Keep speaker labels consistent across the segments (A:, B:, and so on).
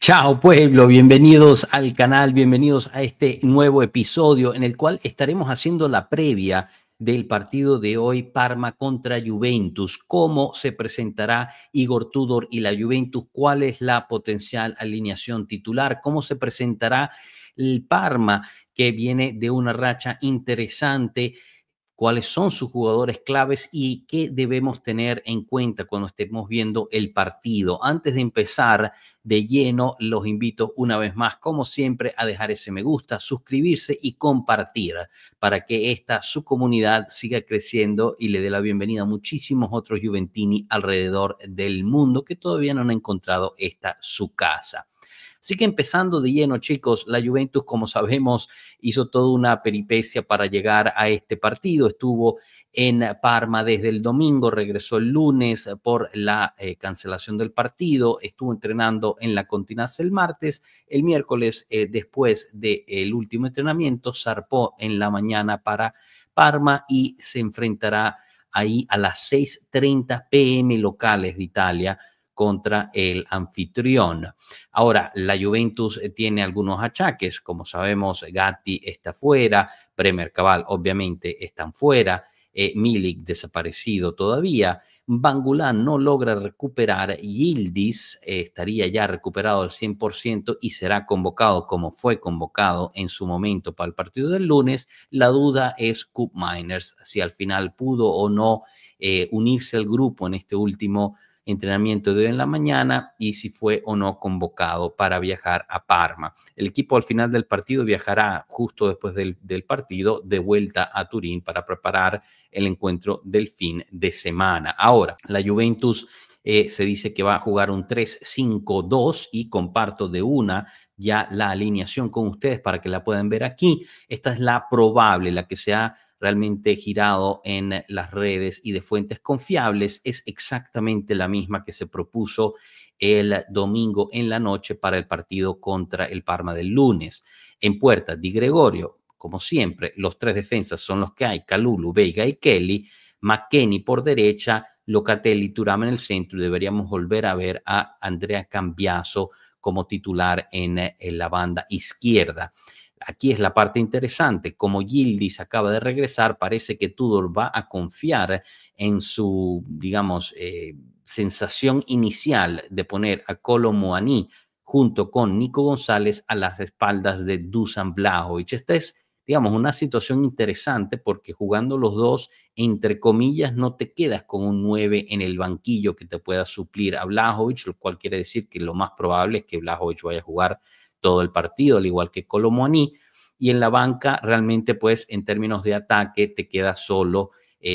A: Chao pueblo, bienvenidos al canal, bienvenidos a este nuevo episodio en el cual estaremos haciendo la previa del partido de hoy, Parma contra Juventus. ¿Cómo se presentará Igor Tudor y la Juventus? ¿Cuál es la potencial alineación titular? ¿Cómo se presentará el Parma, que viene de una racha interesante? ¿Cuáles son sus jugadores claves y qué debemos tener en cuenta cuando estemos viendo el partido? Antes de empezar de lleno, los invito una vez más, como siempre, a dejar ese me gusta, suscribirse y compartir para que esta su comunidad siga creciendo y le dé la bienvenida a muchísimos otros juventini alrededor del mundo que todavía no han encontrado esta su casa. Así que empezando de lleno, chicos, la Juventus, como sabemos, hizo toda una peripecia para llegar a este partido. Estuvo en Parma desde el domingo, regresó el lunes por la cancelación del partido, estuvo entrenando en la Continenza el martes, el miércoles, después del último entrenamiento, zarpó en la mañana para Parma y se enfrentará ahí a las 6:30 p.m. locales de Italia contra el anfitrión. Ahora, la Juventus tiene algunos achaques, como sabemos, Gatti está fuera, Bremer, Cabal obviamente están fuera, Milik desaparecido todavía, Bangulán no logra recuperar, Yildiz estaría ya recuperado al 100% y será convocado como fue convocado en su momento para el partido del lunes. La duda es Koopmeiners, si al final pudo o no unirse al grupo en este último entrenamiento de hoy en la mañana y si fue o no convocado para viajar a Parma. El equipo al final del partido viajará justo después del partido de vuelta a Turín para preparar el encuentro del fin de semana. Ahora, la Juventus se dice que va a jugar un 3-5-2 y comparto de una ya la alineación con ustedes para que la puedan ver aquí. Esta es la probable, la que se ha realmente girado en las redes y de fuentes confiables, es exactamente la misma que se propuso el domingo en la noche para el partido contra el Parma del lunes. En puerta, Di Gregorio, como siempre, los tres defensas son los que hay, Kalulu, Veiga y Kelly, McKennie por derecha, Locatelli, Thuram en el centro y deberíamos volver a ver a Andrea Cambiaso como titular en la banda izquierda. Aquí es la parte interesante, como Yildiz acaba de regresar, parece que Tudor va a confiar en su, digamos, sensación inicial de poner a Kolo Muani junto con Nico González a las espaldas de Dusan Vlahovic. Esta es, digamos, una situación interesante porque jugando los dos, entre comillas, no te quedas con un 9 en el banquillo que te pueda suplir a Vlahovic, lo cual quiere decir que lo más probable es que Vlahovic vaya a jugar todo el partido, al igual que Kolo Muani, y en la banca realmente pues en términos de ataque te queda solo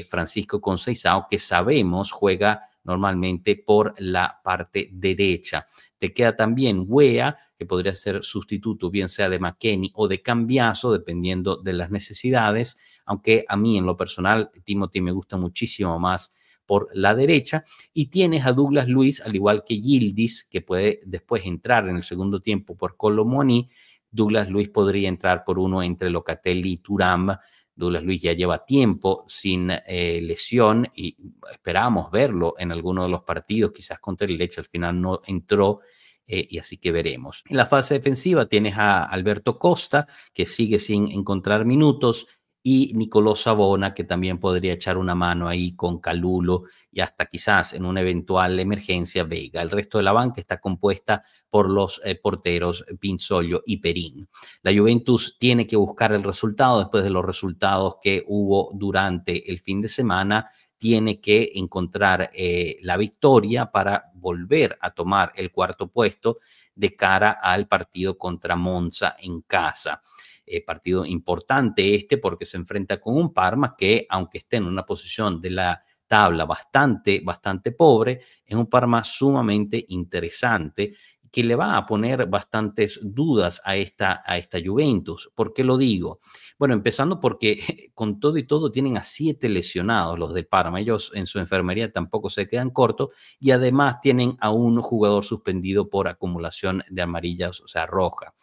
A: Francisco Conceição, que sabemos juega normalmente por la parte derecha. Te queda también Weah, que podría ser sustituto bien sea de McKennie o de Cambiaso, dependiendo de las necesidades, aunque a mí en lo personal Timothy me gusta muchísimo más por la derecha, y tienes a Douglas Luiz, al igual que Yildiz, que puede después entrar en el segundo tiempo por Kolo Muani. Douglas Luiz podría entrar por uno entre Locatelli y Thuram. Douglas Luiz ya lleva tiempo sin lesión y esperábamos verlo en alguno de los partidos, quizás contra el Lecce, al final no entró. Y así que veremos. En la fase defensiva tienes a Alberto Costa, que sigue sin encontrar minutos, y Nicolò Savona, que también podría echar una mano ahí con Kalulu y hasta quizás en una eventual emergencia Veiga. El resto de la banca está compuesta por los porteros Pinzolio y Perín. La Juventus tiene que buscar el resultado después de los resultados que hubo durante el fin de semana. Tiene que encontrar la victoria para volver a tomar el cuarto puesto de cara al partido contra Monza en casa. Partido importante este porque se enfrenta con un Parma que, aunque esté en una posición de la tabla bastante pobre, es un Parma sumamente interesante que le va a poner bastantes dudas a esta Juventus. ¿Por qué lo digo? Bueno, empezando porque con todo y todo tienen a 7 lesionados los del Parma. Ellos en su enfermería tampoco se quedan cortos y además tienen a un jugador suspendido por acumulación de amarillas, o sea, roja.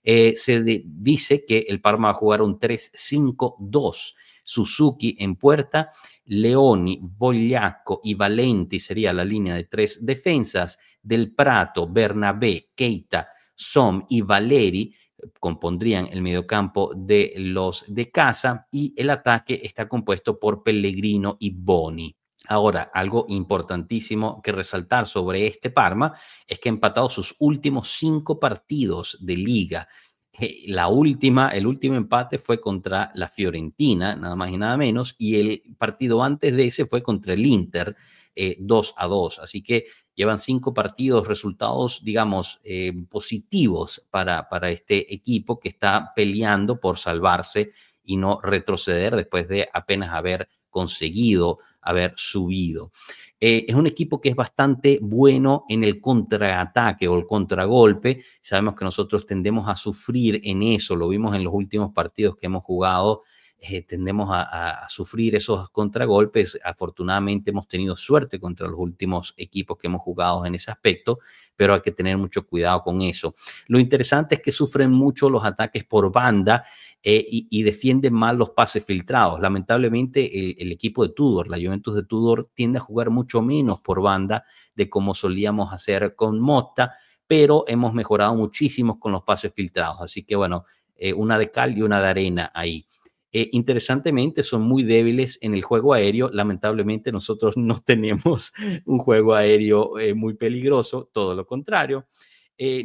A: Dice que el Parma va a jugar un 3-5-2. Suzuki en puerta, Leoni, Bogliacco y Valenti sería la línea de 3 defensas, Del Prato, Bernabé, Keita, Som y Valeri compondrían el mediocampo de los de casa y el ataque está compuesto por Pellegrino y Boni. Ahora, algo importantísimo que resaltar sobre este Parma es que ha empatado sus últimos 5 partidos de liga. El último empate fue contra la Fiorentina, nada más y nada menos, y el partido antes de ese fue contra el Inter, 2-2. Así que llevan 5 partidos, resultados, digamos, positivos para este equipo que está peleando por salvarse y no retroceder después de apenas haber conseguido haber subido. Es un equipo que es bastante bueno en el contraataque o el contragolpe. Sabemos que nosotros tendemos a sufrir en eso, lo vimos en los últimos partidos que hemos jugado, tendemos a sufrir esos contragolpes. Afortunadamente hemos tenido suerte contra los últimos equipos que hemos jugado en ese aspecto, pero hay que tener mucho cuidado con eso. Lo interesante es que sufren mucho los ataques por banda y defienden mal los pases filtrados. Lamentablemente el equipo de Tudor, la Juventus de Tudor, tiende a jugar mucho menos por banda de como solíamos hacer con Motta, pero hemos mejorado muchísimo con los pases filtrados. Así que bueno, una de cal y una de arena ahí. Interesantemente, son muy débiles en el juego aéreo. Lamentablemente, nosotros no tenemos un juego aéreo muy peligroso, todo lo contrario.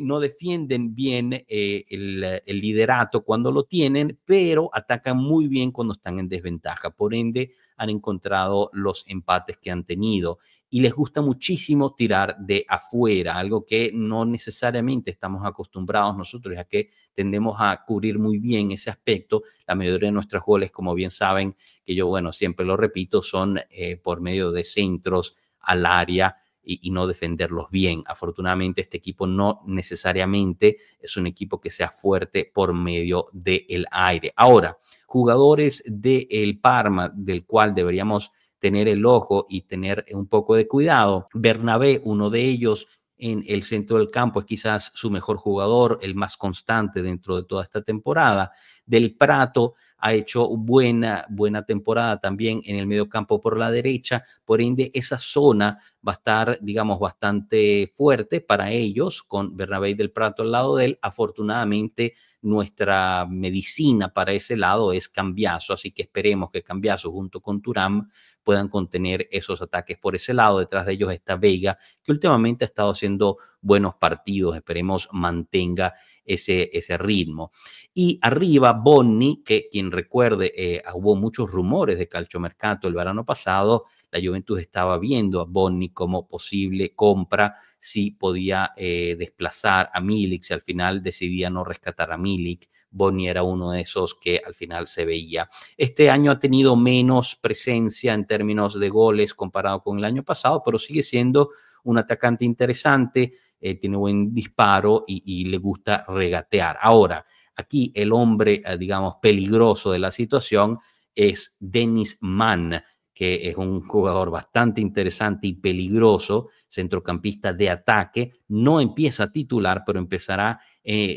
A: No defienden bien el liderato cuando lo tienen, pero atacan muy bien cuando están en desventaja. Por ende, han encontrado los empates que han tenido y les gusta muchísimo tirar de afuera, algo que no necesariamente estamos acostumbrados nosotros, ya que tendemos a cubrir muy bien ese aspecto. La mayoría de nuestros goles, como bien saben, que yo, bueno, siempre lo repito, son por medio de centros al área y no defenderlos bien. Afortunadamente, este equipo no necesariamente es un equipo que sea fuerte por medio del aire. Ahora, jugadores del Parma, del cual deberíamos tener el ojo y tener un poco de cuidado. Bernabé, uno de ellos, en el centro del campo, es quizás su mejor jugador, el más constante dentro de toda esta temporada. Del Prato ha hecho buena temporada también en el medio campo por la derecha, por ende esa zona va a estar, digamos, bastante fuerte para ellos, con Bernabé y Del Prato al lado de él. Afortunadamente, nuestra medicina para ese lado es Cambiaso, así que esperemos que Cambiaso junto con Thuram puedan contener esos ataques por ese lado. Detrás de ellos está Veiga, que últimamente ha estado haciendo buenos partidos, esperemos mantenga ese ritmo. Y arriba, Bonni, que quien recuerde, hubo muchos rumores de calciomercato el verano pasado. La Juventus estaba viendo a Bonni como posible compra, si podía desplazar a Milik, si al final decidía no rescatar a Milik. Bonni era uno de esos que al final se veía. Este año ha tenido menos presencia en términos de goles comparado con el año pasado, pero sigue siendo un atacante interesante, tiene buen disparo y le gusta regatear. Ahora, aquí el hombre, digamos, peligroso de la situación es Dennis Mann, que es un jugador bastante interesante y peligroso, centrocampista de ataque. No empieza a titular, pero empezará,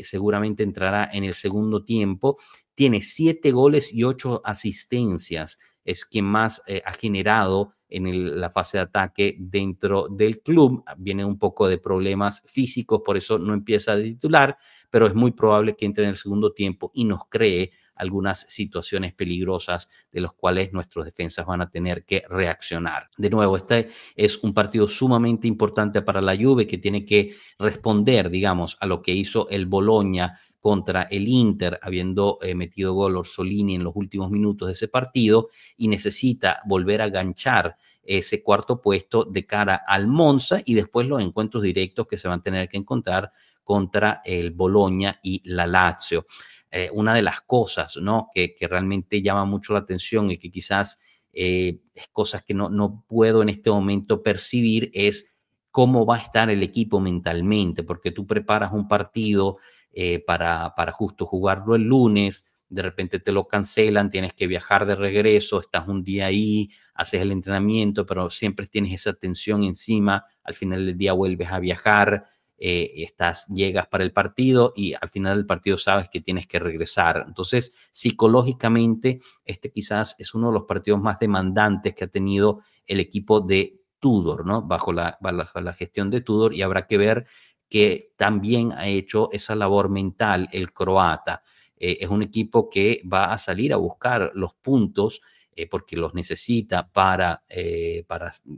A: seguramente entrará en el segundo tiempo. Tiene 7 goles y 8 asistencias. Es quien más ha generado en la fase de ataque dentro del club. Viene un poco de problemas físicos, por eso no empieza a titular, pero es muy probable que entre en el segundo tiempo y nos cree algunas situaciones peligrosas de las cuales nuestros defensas van a tener que reaccionar. De nuevo, este es un partido sumamente importante para la Juve, que tiene que responder, digamos, a lo que hizo el Bologna contra el Inter, habiendo metido gol Orsolini en los últimos minutos de ese partido, y necesita volver a ganchar ese cuarto puesto de cara al Monza y después los encuentros directos que se van a tener que encontrar contra el Bologna y la Lazio. Una de las cosas, ¿no?, que realmente llama mucho la atención y que quizás es cosas que no puedo en este momento percibir es cómo va a estar el equipo mentalmente, porque tú preparas un partido para justo jugarlo el lunes, de repente te lo cancelan, tienes que viajar de regreso, estás un día ahí, haces el entrenamiento, pero siempre tienes esa tensión encima, al final del día vuelves a viajar, llegas para el partido y al final del partido sabes que tienes que regresar. Entonces, psicológicamente, este quizás es uno de los partidos más demandantes que ha tenido el equipo de Tudor, ¿no? Bajo la gestión de Tudor, y habrá que ver que también ha hecho esa labor mental el croata. Es un equipo que va a salir a buscar los puntos porque los necesita para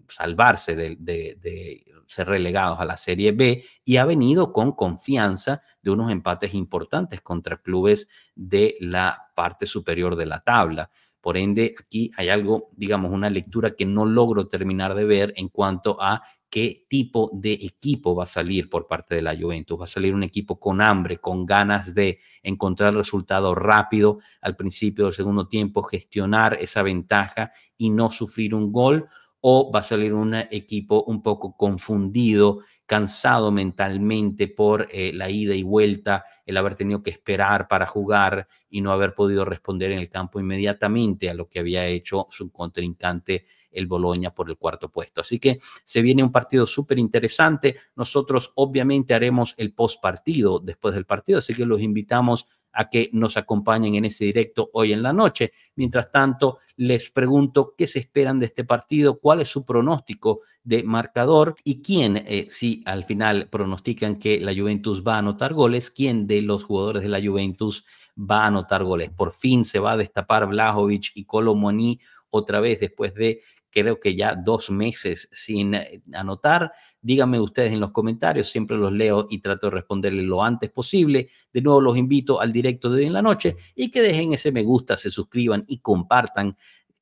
A: salvarse de ser relegados a la Serie B, y ha venido con confianza de unos empates importantes contra clubes de la parte superior de la tabla. Por ende, aquí hay algo, digamos, una lectura que no logro terminar de ver en cuanto a qué tipo de equipo va a salir por parte de la Juventus. Va a salir un equipo con hambre, con ganas de encontrar resultados rápido al principio del segundo tiempo, gestionar esa ventaja y no sufrir un gol, o va a salir un equipo un poco confundido, cansado mentalmente por la ida y vuelta, el haber tenido que esperar para jugar y no haber podido responder en el campo inmediatamente a lo que había hecho su contrincante, el Bologna, por el cuarto puesto. Así que se viene un partido súper interesante. Nosotros obviamente haremos el post partido después del partido, así que los invitamos a que nos acompañen en ese directo hoy en la noche. Mientras tanto, les pregunto qué se esperan de este partido, cuál es su pronóstico de marcador y quién, si al final pronostican que la Juventus va a anotar goles, quién de los jugadores de la Juventus va a anotar goles. Por fin se va a destapar Vlahovic y Kolo Muani otra vez después de, creo que ya 2 meses sin anotar. Díganme ustedes en los comentarios, siempre los leo y trato de responderles lo antes posible. De nuevo los invito al directo de hoy en la noche y que dejen ese me gusta, se suscriban y compartan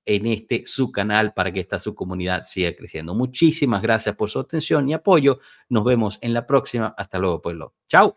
A: en su canal para que su comunidad siga creciendo. Muchísimas gracias por su atención y apoyo. Nos vemos en la próxima. Hasta luego, pueblo. Chao.